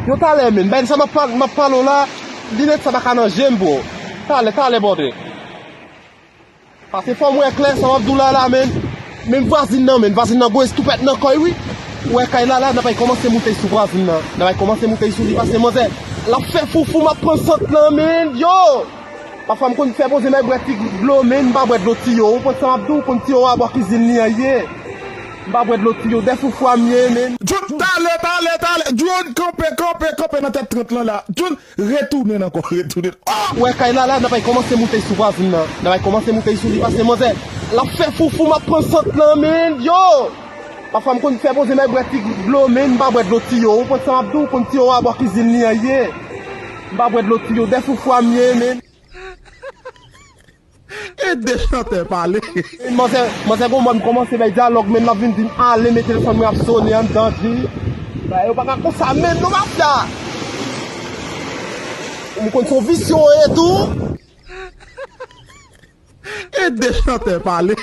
Yo tale men, ben sa ma palo la, dinet sa baka nan jem bro. Tale bode. Pase fò mwen kler sa wap dou la men. Men vazin nan go estupet nan koy wi. Ouè kay la nan pay komanse moutay sou vazin nan. Nan pay komanse moutay sou li pase moze. La fè foufou ma prensot nan men, yo! Parfois m kon fè pose mè breti glo men, mba bret lo tiyo. Ou pon sa wap dou, pon tiyo wap kizin li a ye. Mba bret lo tiyo, de foufou a mye men. John, tale. John, kampe nan tête 30 lan la. John, retourne encore, retourne. Ouè kay la nan pay komanse moutay sou vazin nan. Nan pay komanse moutay sou li pase moze. La fè foufou ma prensot nan men, yo! Parfois m kon fè pose mè breti glo men, mba bret lo tiyo. Ou pon sa wap dou, pon tiyo wap kizin li a ye. Mba bret lo tiyo, de foufou a mye men. Et de chanter parler. Mwen kon mwen komanse bay dialog men la vin din ale me telefon mwen ap sone an dan di. Yo baka kon sa men nou map da. Mwen kon son visyon et tout. Et de chanter parler.